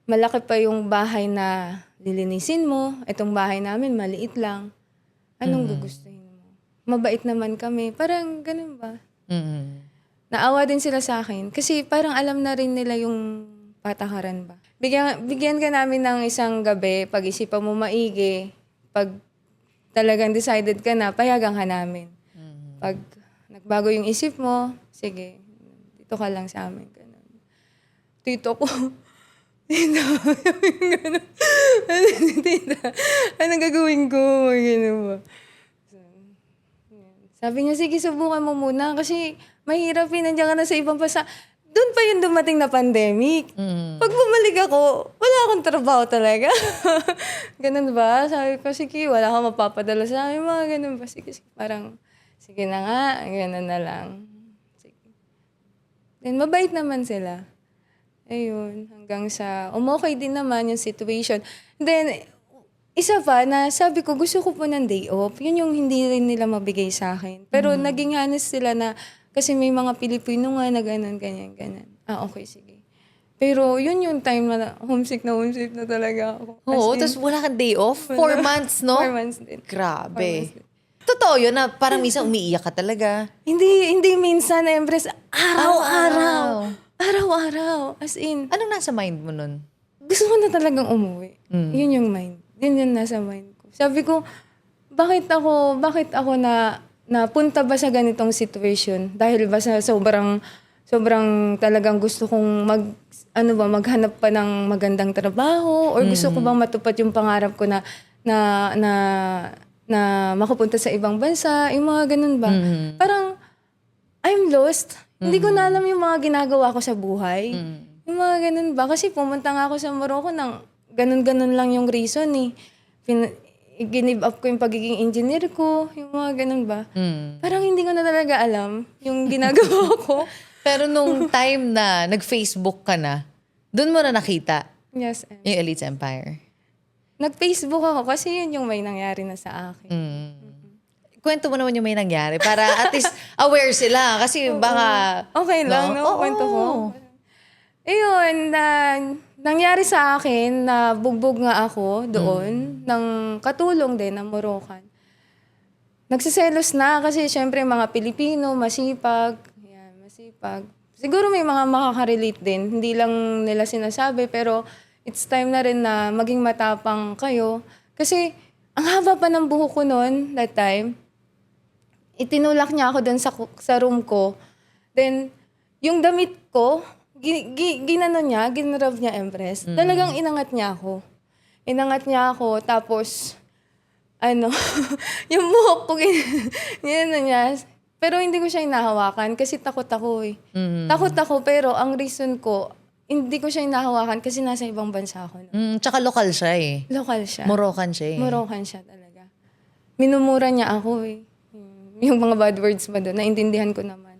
Malaki pa yung bahay na lilinisin mo. Itong bahay namin, maliit lang. Anong gugustuhin mo? Mabait naman kami. Parang ganun ba? Naawa din sila sa akin. Kasi parang alam na rin nila yung patakaran ba. Bigyan ka namin ng isang gabi, pag-isipan mo maigi, pag talagang decided ka na, payagan ka namin. Pag nagbago yung isip mo, sige, dito ka lang sa amin. Ganun. Tito ko, tita, ganun. Tita, anong gagawin ko? Ganun ba? Sabi niya, sige, subukan mo muna kasi mahirap nandiyan ka na sa ibang bansa. Doon pa yung dumating na pandemic. Pag bumalik ako, wala akong trabaho talaga. Ganun ba? Sabi ko, sige, wala akong mapapadala sa akin. Mga ganun ba? Sige, parang, sige na nga, ganun na lang. Sige. Then, mabait naman sila. Ayun, hanggang sa, umokay din naman yung situation. Then, isa pa na sabi ko, gusto ko po ng day off. Yun yung hindi rin nila mabigay sa akin. Pero naging honest sila na, kasi may mga Pilipino nga na ganun. Okay, sige. Pero yun yung time na homesick na talaga ako. Oo, tapos wala kang day off? 4 months, no? 4 months din. Grabe. Totoo yun na parang minsan umiiyak ka talaga. Hindi minsan, Empress. Araw-araw. As in, Anong nasa mind mo nun? gusto ko na talagang umuwi. Yun yung mind. Yun yung nasa mind ko. Sabi ko, bakit ako na napunta ba sa ganitong situation? Dahil ba sa sobrang talagang gusto kong maghanap pa ng magandang trabaho? Or gusto ko bang matupad yung pangarap ko na makapunta sa ibang bansa? Yung mga ganun ba? Parang, I'm lost. Hindi ko na alam yung mga ginagawa ko sa buhay. Yung mga ganun ba? Kasi pumunta nga ako sa Morocco ng ganun-ganun lang yung reason eh. Ginib up ko yung pagiging engineer ko, yung mga ganun ba? Parang hindi ko na talaga alam yung ginagawa ko. Pero nung time na nag-Facebook ka na, doon mo na nakita Yes. yung Elites Empire. Nag-Facebook ako kasi yun yung may nangyari na sa akin. Kwento mo naman yung may nangyari para at least aware sila. Kasi baka... Okay lang, no? Oo. Kwento ko. Ayun, nangyari sa akin na bugbog nga ako doon ng katulong din ng Moroccan. Nagsiselos na kasi syempre mga Pilipino, masipag. Yan, masipag. Siguro may mga makaka-relate din. Hindi lang nila sinasabi pero it's time na rin na maging matapang kayo. Kasi ang haba pa ng buhok ko noon, that time. Itinulak niya ako doon sa room ko. Then, yung damit ko, ginano niya, ginrab niya, Empress. Talagang inangat niya ako. Inangat niya ako, tapos, yung buhok ko, ginano niya. Pero hindi ko siya hinahawakan kasi takot ako eh. Takot ako, pero ang reason ko, hindi ko siya hinahawakan kasi nasa ibang bansa ako. Tsaka lokal siya eh. Lokal siya. Moroccan siya eh. Moroccan siya talaga. Minumura niya ako eh. Yung mga bad words ba doon, naintindihan ko naman.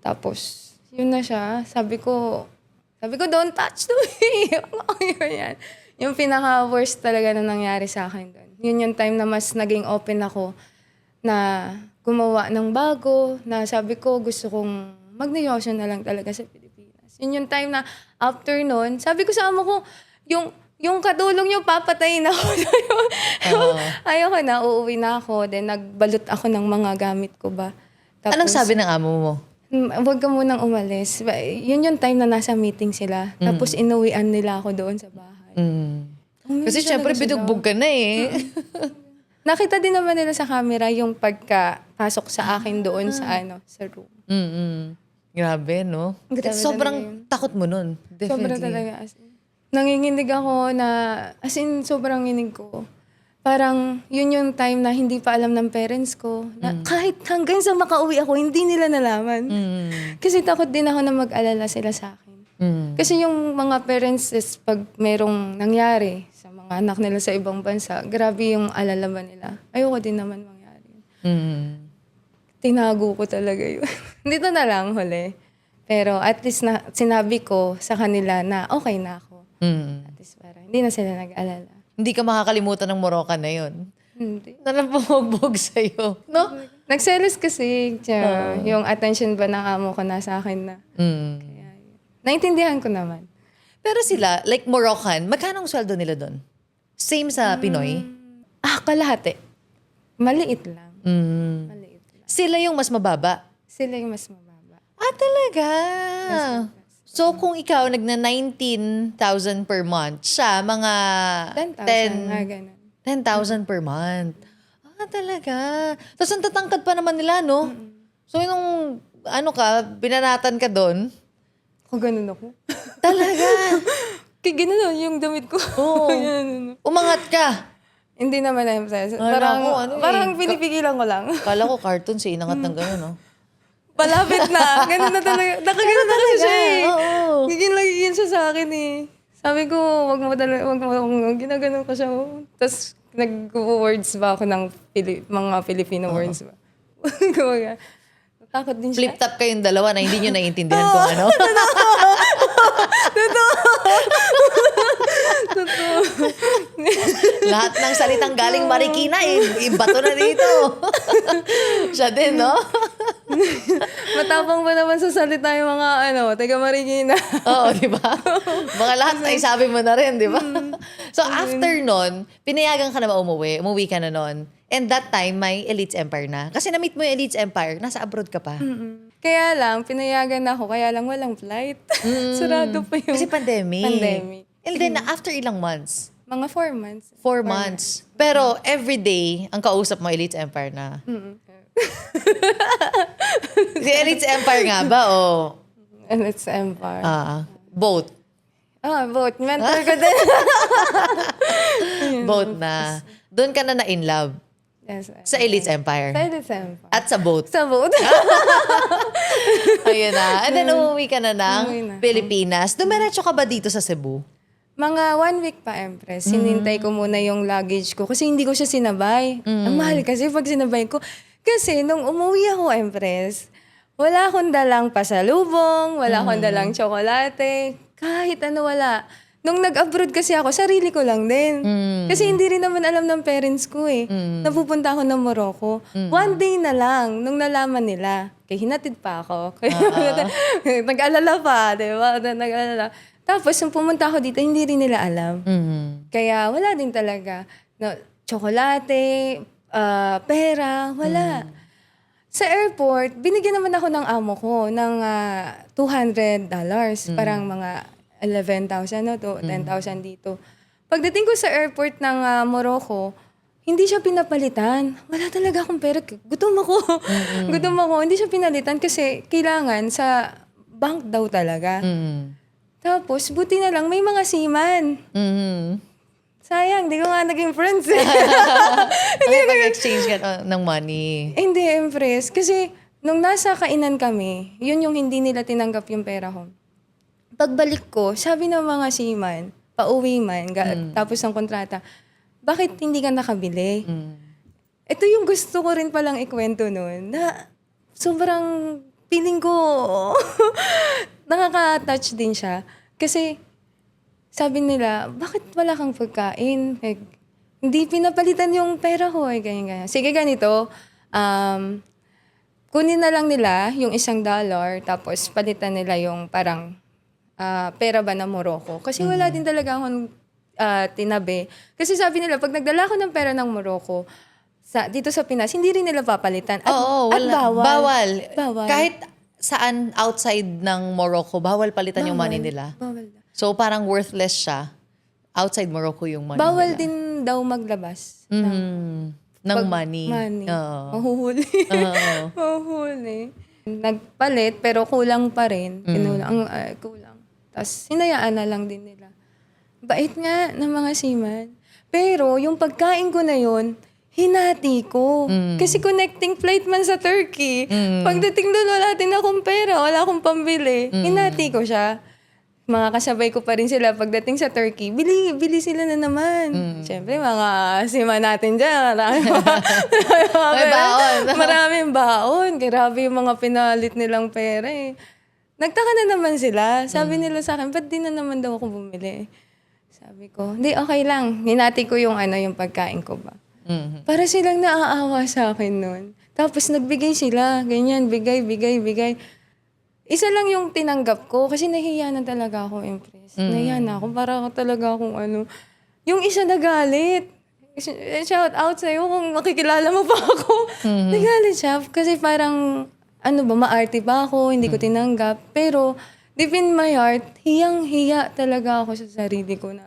Tapos, yun na siya. Sabi ko, don't touch to me. Yan. Yung pinaka-worst talaga na nangyari sa akin doon. Yun yung time na mas naging open ako na gumawa ng bago, na sabi ko gusto kong magnegosyo na lang talaga sa Pilipinas. Yun yung time na after noon, sabi ko sa amo ko, yung katulong niyo, papatayin ako. Ayoko na, uuwi na ako. Then nagbalot ako ng mga gamit ko ba. Tapos, Anong sabi ng amo mo? Huwag ka munang umalis. Yun yung time na nasa meeting sila. Tapos inuwian nila ako doon sa bahay. Kasi syempre binugbog ka na eh. Nakita din naman nila sa camera yung pagkapasok sa akin doon sa sa room. Grabe, no? Grabe Sobrang takot mo nun. Definitely. Sobra talaga. Nanginginig ako na, as in, sobrang nginig ko. Parang, yun yung time na hindi pa alam ng parents ko. Na kahit hanggang sa makauwi ako, hindi nila nalaman. Kasi takot din ako na mag-alala sila sa akin. Kasi yung mga parents, pag merong nangyari sa mga anak nila sa ibang bansa, grabe yung alala ba nila. Ayoko din naman mangyari. Tinago ko talaga yun. Dito na lang huli. Pero at least na, sinabi ko sa kanila na okay na ako. At least parang hindi na sila nag-alala. Hindi ka makakalimutan ng Moroccan na yun. Hindi. Na nabubugbog sa'yo. No? Nagselos kasi yung attention ba ng amo ko nasa akin na. Kaya, naintindihan ko naman. Pero sila, like Moroccan, magkano ang sweldo nila doon? Same sa Pinoy? Kalahati. Maliit lang. Maliit lang. Sila yung mas mababa? Sila yung mas mababa. Talaga? So, kung ikaw nagna 19,000 per month, siya mga 10,000. Ganun. 10,000 per month. Talaga. Tapos ang tatangkad pa naman nila, no? So, nung binanatan ka doon? Ganun ako. Talaga? Kaya ganun yung damit ko. Oo. Umangat ka. Hindi naman na yung parang pinipigilan ko lang. Kala ko cartoon siya, inangat ng gano'n, no? Palapit na. Ganun na talaga. Nakagano'n na kasi siya eh. Oo. Gigil siya sa akin eh. Sabi ko, wag mo ginaganon ko siya. Tapos, nag-words ba ako ng mga Filipino words ba? Kumbaga, takot din siya. Flip-top kayong dalawa na hindi nyo naiintindihan kung ano. Lahat ng salitang galing Marikina, ibato na dito. Siya din, no? Matapang pa naman sa salita yung mga, taga Marikina. Oo, di ba? Mga lahat na isabi mo na rin, di ba? So, after nun, pinayagan ka na ba umuwi? Umuwi ka na nun? And that time, may Elites Empire na. Kasi na-meet mo yung Elites Empire, nasa abroad ka pa. Kaya lang, pinayagan ako, kaya lang walang flight. Sarado pa yung... Kasi pandemic. And then, after ilang months? Mga 4 months. 4 months. Pero, everyday, ang kausap mo, Elites Empire na. Si Elites Empire nga ba, o? Elites Empire. Both. Both. Mentor ko din. Both na. Doon ka na in love. Yes. Sa Elites Empire. Sa Elites Empire. At sa boat. Sa boat. Ayun na. And then, umuwi ka na ng Umuwi na. Pilipinas. Dumiretso ka ba dito sa Cebu? Mga 1 week pa, Empress. Hinintay ko muna yung luggage ko kasi hindi ko siya sinabay. Ang mahal kasi pag sinabay ko. Kasi nung umuwi ako, Empress, wala akong dalang pasalubong, wala akong dalang tsokolate, kahit ano wala. nung nag-abroad kasi ako, sarili ko lang din. Kasi hindi rin naman alam ng parents ko eh. Napupunta ako ng Morocco. One day na lang, nung nalaman nila, kaya hinatid pa ako. Nag-alala pa, di ba? Nag-alala. Tapos, nung pumunta ako dito, hindi rin nila alam. Kaya wala din talaga. No, tsokolate, pera, wala. Sa airport, binigyan naman ako ng amo ko ng $200. Parang mga 11,000 no, to 10,000 dito. Pagdating ko sa airport ng Morocco, hindi siya pinapalitan. Wala talaga akong pera. Gutom ako. Gutom ako. Hindi siya pinalitan kasi kailangan sa bank daw talaga. Tapos, buti na lang, may mga seaman. Sayang, di ko nga naging friends eh. Nakapag-exchange ka ng money. Hindi, Empress. Kasi, nung nasa kainan kami, yun yung hindi nila tinanggap yung pera ko. Pagbalik ko, sabi ng mga seaman, pauwi man, tapos ng kontrata, bakit hindi ka nakabili? Ito yung gusto ko rin palang ikwento nun, na sobrang feeling ko, nakaka-touch din siya. Kasi, sabi nila, bakit wala kang pagkain? Hindi pinapalitan yung pera ko. Ganyan. Sige, ganito. Kunin na lang nila yung $1, tapos palitan nila yung parang pera ba na Morocco. Kasi wala din talaga akong tinabi. Kasi sabi nila, pag nagdala ko ng pera ng Morocco, dito sa Pinas, hindi rin nila papalitan. At, at bawal. Bawal. Kahit saan outside ng Morocco, bawal palitan yung money nila. Bawal. So parang worthless siya. Outside Morocco yung money Bawal nila. din daw maglabas. Ng money. Oo. Mahuhuli. Mahuhuli. Nagpalit, pero kulang pa rin. Kulang. Tapos, hinayaan na lang din nila. Bait nga ng mga seaman. Pero, yung pagkain ko na yun, hinati ko. Kasi connecting flight man sa Turkey. Pagdating doon, wala din akong pera. Wala akong pambili. Hinati ko siya. Mga kasabay ko pa rin sila pagdating sa Turkey. Bili sila na naman. Siyempre, mga seaman natin dyan. May baon. Maraming baon. Grabe yung mga pinalit nilang pera eh. Nagtaka na naman sila. Sabi nila sa akin, ba't di na naman daw ako bumili? Sabi ko, hindi, okay lang. Hinati ko yung yung pagkain ko ba. Para silang naaawa sa akin nun. Tapos nagbigay sila. Ganyan, bigay. Isa lang yung tinanggap ko kasi nahiya na talaga ako, Empress. Nahiya na ako. Para talaga akong Yung isa nagalit. Shout out sa'yo kung makikilala mo pa ako. Nagalit siya kasi parang maarte pa ako, hindi ko tinanggap. Pero, deep in my heart, hiyang-hiya talaga ako sa sarili ko na,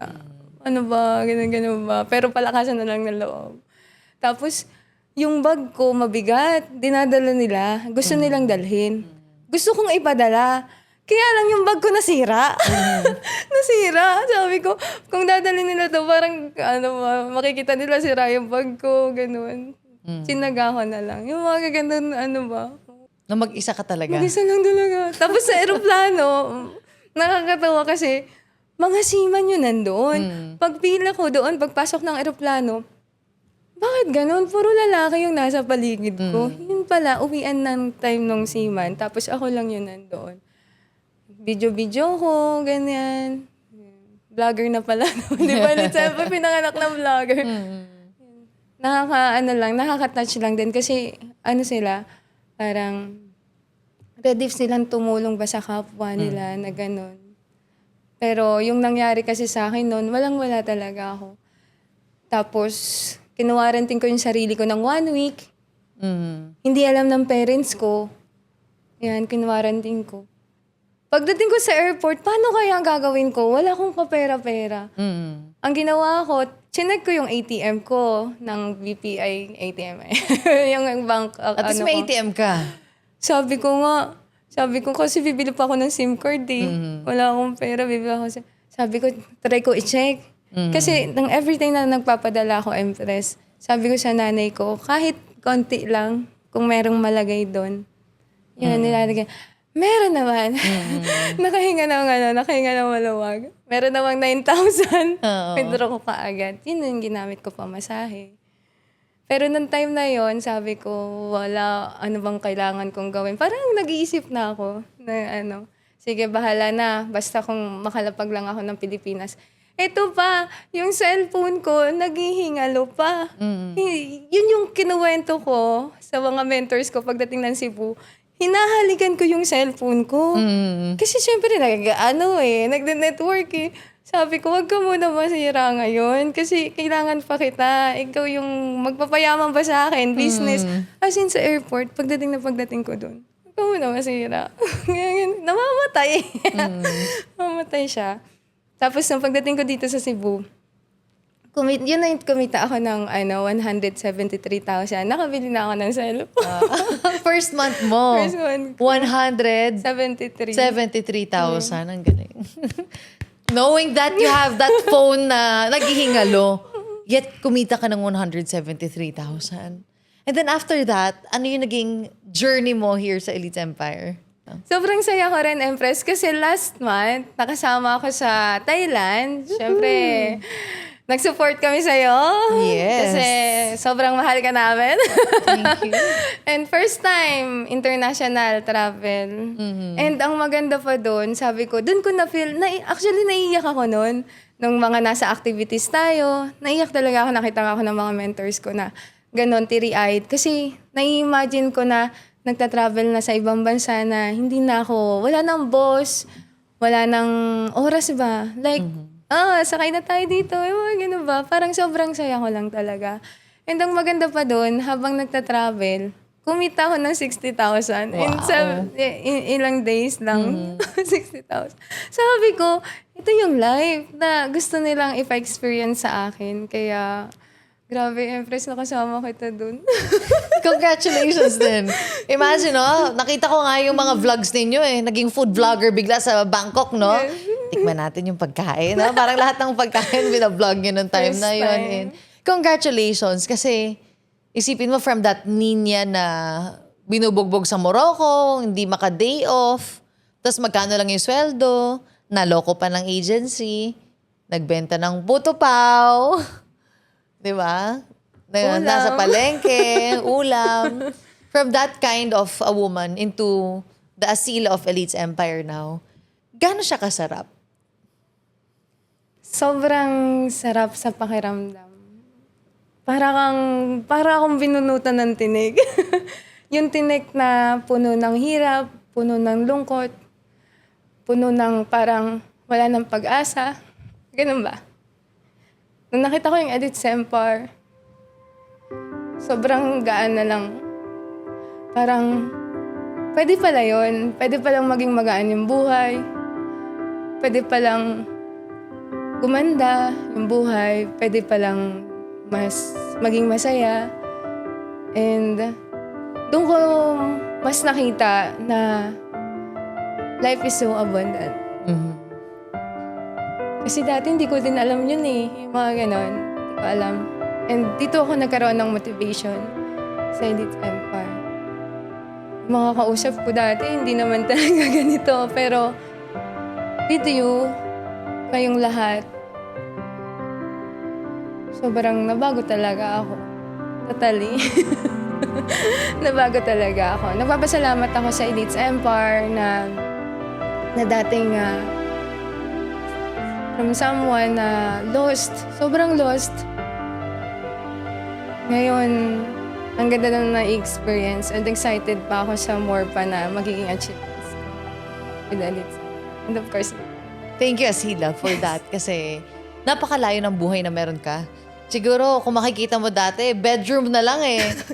ganun ba? Pero palakasan na lang ng loob. Tapos, yung bag ko, mabigat. Dinadala nila. Gusto nilang dalhin. Gusto kong ipadala. Kaya lang yung bag ko nasira. Nasira. Sabi ko, kung dadalhin nila to, parang, makikita nila sira yung bag ko, ganun. Sinaga ko na lang. Yung mga ganun, Na mag-isa ka talaga. Mag-isa lang talaga. Tapos sa aeroplano, nakakatawa kasi, mga seaman yun nandoon. Pagpila ko doon, pagpasok ng aeroplano, bakit ganun? Puro lalaki yung nasa paligid ko. Yun pala, uwian ng time ng seaman. Tapos ako lang yun nandoon. Video ko, ganyan. Vlogger na pala. Di ba? Siyempre, pinanganak na vlogger. Nakaka-touch lang din. Kasi, sila, parang ready silang tumulong ba sa kapwa nila na gano'n. Pero yung nangyari kasi sa akin noon, walang-wala talaga ako. Tapos, kinuwarantin ko yung sarili ko ng 1 week. Hindi alam ng parents ko. Yan, kinuwarantin ko. Pagdating ko sa airport, paano kaya ang gagawin ko? Wala akong kapera-pera. Ang ginawa ko, chinek ko yung ATM ko ng BPI ATM. Yung bank. At least may ATM ka. Sabi ko kasi bibili pa ako ng SIM card eh. Wala akong pera, bibili ako. Sabi ko, try ko i-check. Kasi ng everything na nagpapadala ako, Empress, sabi ko sa nanay ko, kahit konti lang, kung merong malagay doon, yun, nilalagay. Meron naman. Nakahinga ng maluwag. Meron namang 9,000. Withdraw ko kaagad. Yun yung ginamit ko pamasahe. Pero nung time na yon, sabi ko, wala, ano bang kailangan kong gawin? Parang nag-iisip na ako na sige, bahala na. Basta kung makalapag lang ako ng Pilipinas. Ito pa, yung cellphone ko, naghihingalo pa. Yun yung kinuwento ko sa mga mentors ko pagdating ng Cebu. Hinahalikan ko yung cellphone ko. Kasi syempre, nagde-network eh. Sabi ko, wag ka muna masira ngayon kasi kailangan pa kita. Ikaw yung magpapayaman ba sa akin, business. As in sa airport, pagdating ko doon, wag ka muna masira. Namamatay. Namamatay siya. Tapos, nung pagdating ko dito sa Cebu, yun na yung kumita ako ng 173,000. Nakabili na ako ng cellphone. First month mo. First month ko. 173,000. 73. Ang galing. Knowing that you have that phone na naghihingalo, yet kumita ka ng 173,000. And then after that, ano yung naging journey mo here sa Elite Empire? Sobrang saya ko rin, Empress, kasi last month, nakasama ako sa Thailand. Siyempre, nag-support kami sa'yo. Yes. Kasi sobrang mahal ka namin. Thank you. And first time, international travel. And ang maganda pa doon, sabi ko, doon ko na-feel, actually naiiyak ako noon. Nung mga nasa activities tayo, naiiyak talaga ako, nakita ako ng mga mentors ko na ganon, teary-eyed. Kasi nai-imagine ko na nagta-travel na sa ibang bansa na hindi na ako, wala nang boss, wala nang oras ba? Like, sakay na tayo dito. Gano'n ba? Parang sobrang saya ko lang talaga. And ang maganda pa doon, habang nagta-travel, kumita ako ng 60,000. Wow. In ilang days lang. 60,000. Sabi ko, ito yung life na gusto nilang ipa-experience sa akin. Kaya, grabe, Empress, nakasama kita doon. Congratulations din. Imagine, nakita ko nga yung mga vlogs ninyo Naging food vlogger bigla sa Bangkok, no? Yes. Tikman natin yung pagkain, no? Parang lahat ng pagkain binablog nyo nung time First na yun. time. And congratulations kasi isipin mo from that ninya na binubugbog sa Morocco, hindi maka-day off, tapos magkano lang yung sweldo, naloko pa ng agency, nagbenta ng puto pao, di ba? Ulam. Nasa palengke, ulam. From that kind of a woman into the asilo of Elite's Empire now, gaano siya kasarap? Sobrang sarap sa pakiramdam. Para akong binunutan ng tinig. Yung tinig na puno ng hirap, puno ng lungkot, puno ng parang wala ng pag-asa. Ganun ba? Nung nakita ko yung Elite Empire, sobrang gaan na lang. Parang, pwede pala yun. Pwede palang maging magaan yung buhay. Pwede palang gumanda yung buhay. Pwede palang maging masaya. And doon ko mas nakita na life is so abundant. Kasi dati hindi ko din alam yun yung mga ganon. Hindi ko alam. And dito ako nagkaroon ng motivation sa Elite Empire. Yung mga kausap ko dati, hindi naman talaga ganito. Pero with you, kayong lahat, sobrang nabago talaga ako. Totally. Nabago talaga ako. Nagpapasalamat ako sa Elite Empire na dating from someone na lost, sobrang lost. Ngayon, ang ganda na na-experience and excited pa ako sa more pa na magiging achievements ko with Elite. And of course, Thank you, Asila, for that. Kasi napakalayo ng buhay na meron ka. Siguro, kung makikita mo dati, bedroom na lang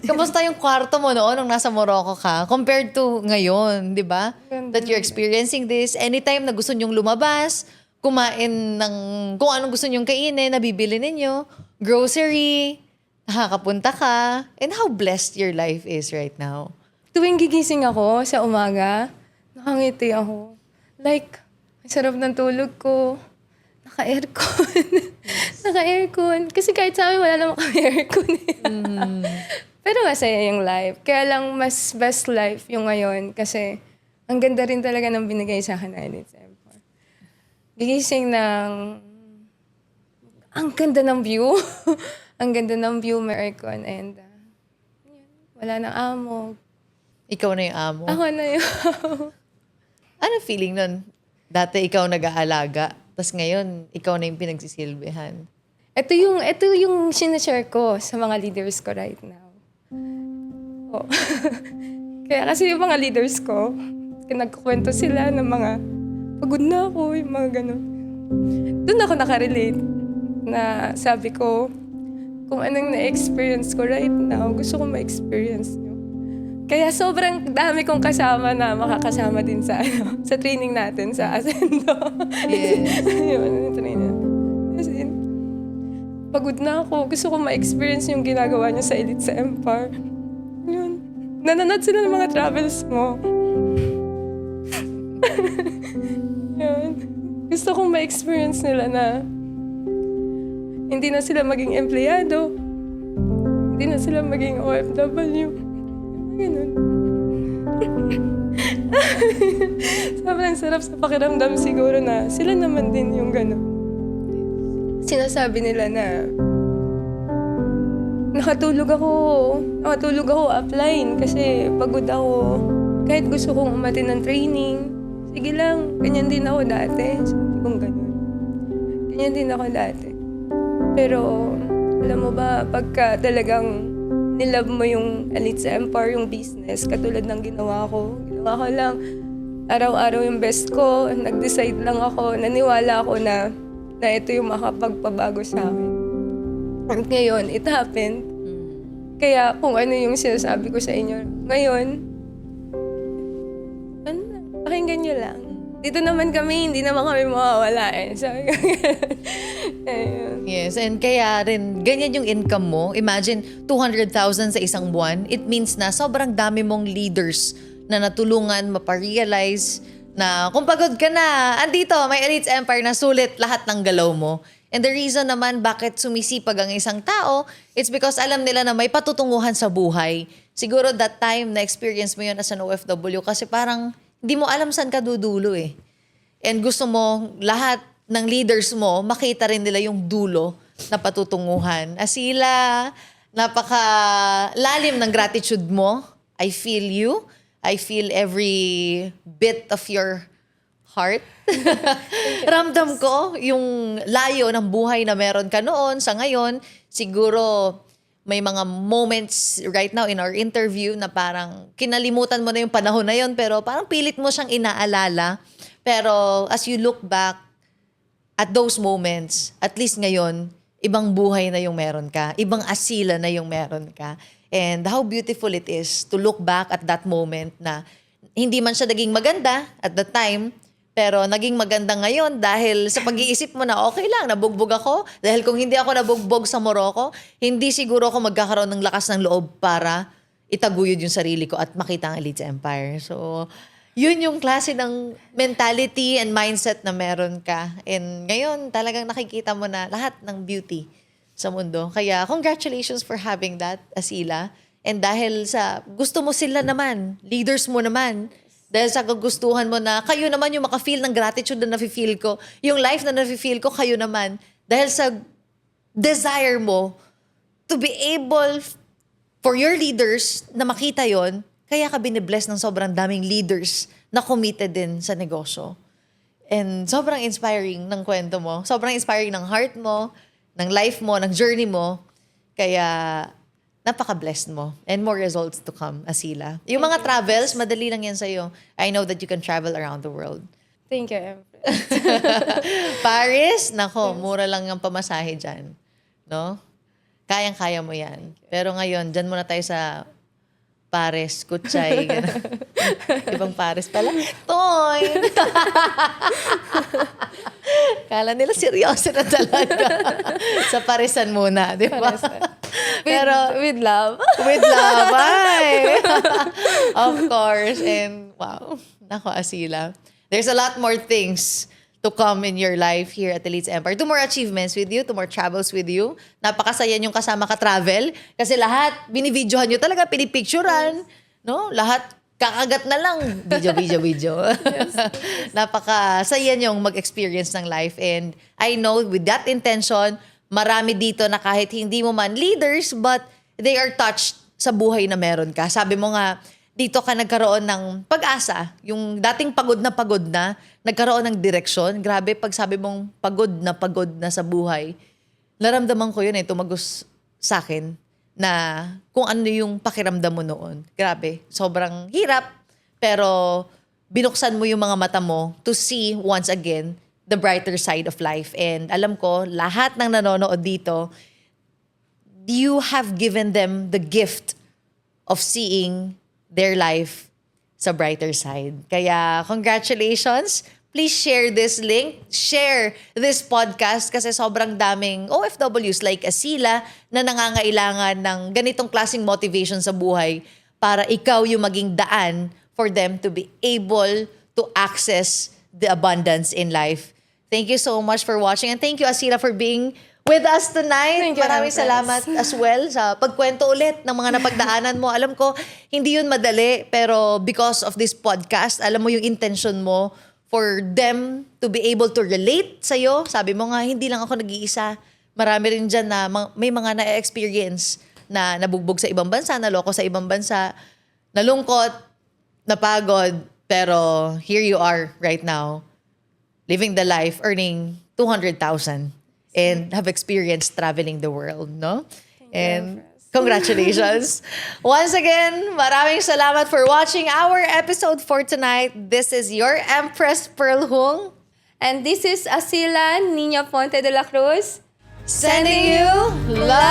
Kamusta yung kwarto mo noon nung nasa Morocco ka? Compared to ngayon, di ba? That you're experiencing this. Anytime na gusto nyong lumabas, kumain ng kung anong gusto nyong kainin, nabibili ninyo, grocery, nakakapunta ka, and how blessed your life is right now. tuwing gigising ako sa umaga, nakangiti ako. Like, ang sarap ng tulog ko. Naka-aircon. Naka-aircon. Kasi kahit sa amin, wala naman kami aircon. Pero masaya yung life. Kaya lang, mas best life yung ngayon. Kasi, ang ganda rin talaga ng binigay sa akin na Elite Empire. Gigising ng... Ang ganda ng view. Ang ganda ng view, may aircon. And, yun, wala nang amo. Ikaw na yung amo. Ako na yun. Ano feeling nun? Dati ikaw nag-aalaga, tapos ngayon, ikaw na yung pinagsisilbihan. Ito yung sinashare ko sa mga leaders ko right now. Oh. Kaya kasi yung mga leaders ko, nagkukwento sila ng mga pagod na ako, yung mga ganun. Doon ako nakarelate na sabi ko, kung anong na-experience ko right now, gusto ko ma-experience nyo. Kaya sobrang dami kong kasama na makakasama din sa sa training natin sa Ascendo. Yes. Yun, training. Kasi pagod na ako. Gusto ko ma-experience yung ginagawa niya sa Elite sa Empire. Yun. Nanonood sila ng mga travels mo. Yun. Gusto kong ma-experience nila na hindi na sila maging empleyado. Hindi na sila maging OFW. Ganun. Sobrang sarap sa pakiramdam siguro na sila naman din yung gano'n. Sinasabi nila na nakatulog ako offline kasi pagod ako. Kahit gusto kong umatin ng training, sige lang, ganyan din ako dati. Sabi kong gano'n. Ganyan din ako dati. Pero alam mo ba, pagka talagang nilove mo yung Elite sa Empire, yung business, katulad ng ginawa ko lang araw-araw yung best ko, nag-decide lang ako, naniwala ako na ito yung makapagpabago sa akin. At ngayon, it happened. Kaya kung ano yung sinasabi ko sa inyo, ngayon, pakinggan nyo lang. Dito naman kami, hindi naman kami mawawala eh. Sabi ko, ayun. Yes, and kaya rin, ganyan yung income mo. Imagine, 200,000 sa isang buwan. It means na sobrang dami mong leaders na natulungan, maparealize na kung pagod ka na, andito, may Elite Empire na sulit lahat ng galaw mo. And the reason naman bakit sumisipag ang isang tao, it's because alam nila na may patutunguhan sa buhay. Siguro that time na experience mo yun as an OFW kasi parang hindi mo alam saan ka dudulo eh. And gusto mo lahat ng leaders mo, makita rin nila yung dulo na patutunguhan. Asila, napaka-lalim ng gratitude mo. I feel you. I feel every bit of your heart. Ramdam ko yung layo ng buhay na meron ka noon sa ngayon. Siguro may mga moments right now in our interview na parang kinalimutan mo na yung panahon na yun pero parang pilit mo siyang inaalala. Pero as you look back at those moments, at least ngayon, ibang buhay na yung meron ka. Ibang asila na yung meron ka. And how beautiful it is to look back at that moment na hindi man siya naging maganda at the time, pero naging maganda ngayon dahil sa pag-iisip mo na okay lang, nabugbog ako. Dahil kung hindi ako nabugbog sa Morocco, hindi siguro ako magkakaroon ng lakas ng loob para itaguyod yung sarili ko at makita ang Elite Empire. So, yun yung klase ng mentality and mindset na meron ka. And ngayon, talagang nakikita mo na lahat ng beauty sa mundo. Kaya, congratulations for having that, Asila. And dahil sa gusto mo sila naman, leaders mo naman, dahil sa kagustuhan mo na kayo naman yung maka-feel ng gratitude na nafe-feel ko, yung life na nafe-feel ko, kayo naman. Dahil sa desire mo to be able for your leaders na makita yon, kaya ka binibless ng sobrang daming leaders na committed din sa negosyo. And sobrang inspiring ng kwento mo. Sobrang inspiring ng heart mo, ng life mo, ng journey mo. Kaya napaka-blessed mo. And more results to come, Asila. Yung mga travels, madali lang yan sa'yo. I know that you can travel around the world. Thank you, Empress. Paris, nako, mura lang ang pamasahe dyan. No? Kayang-kaya mo yan. Pero ngayon, dyan muna tayo sa Paris, Kutsay. Ibang Paris pala. Toy! Kala nila seryoso na talaga. Sa Parisan muna, di ba? Pero with love. with love, ay. Of course. And wow, nako Asila. There's a lot more things to come in your life here at Elite Empire. To more achievements with you, to more travels with you. Napakasaya yung kasama ka travel. Kasi lahat, binibidyohan nyo talaga, pinipicturean. No? Lahat, kakagat na lang. Video. Yes. Napakasaya nyong mag-experience ng life. And I know with that intention, marami dito na kahit hindi mo man leaders, but they are touched sa buhay na meron ka. Sabi mo nga, dito ka nagkaroon ng pag-asa. Yung dating pagod na, nagkaroon ng direksyon. Grabe, pag sabi mong pagod na sa buhay, naramdaman ko yun tumagos sa akin na kung ano yung pakiramdam mo noon. Grabe, sobrang hirap. Pero binuksan mo yung mga mata mo to see once again the brighter side of life. And alam ko, lahat ng nanonood dito, you have given them the gift of seeing their life sa brighter side. Kaya congratulations. Please share this link. Share this podcast kasi sobrang daming OFWs like Asila na nangangailangan ng ganitong klaseng motivation sa buhay para ikaw yung maging daan for them to be able to access the abundance in life. Thank you so much for watching and thank you Asila for being with us tonight. Thank you, Maraming Empress. salamat as well sa pagkwento ulit ng mga napagdaanan mo. Alam ko, hindi yun madali, pero because of this podcast, alam mo yung intention mo for them to be able to relate sa'yo. Sabi mo nga, hindi lang ako nag-iisa. Marami rin dyan na may mga na-experience na nabugbog sa ibang bansa, naloko sa ibang bansa, nalungkot, napagod, pero here you are right now, living the life, earning 200,000 and have experienced traveling the world, no? And congratulations. Once again, maraming salamat for watching our episode for tonight. This is your Empress Pearl Hung, And this is Asila Nina Ponte de la Cruz. sending you love.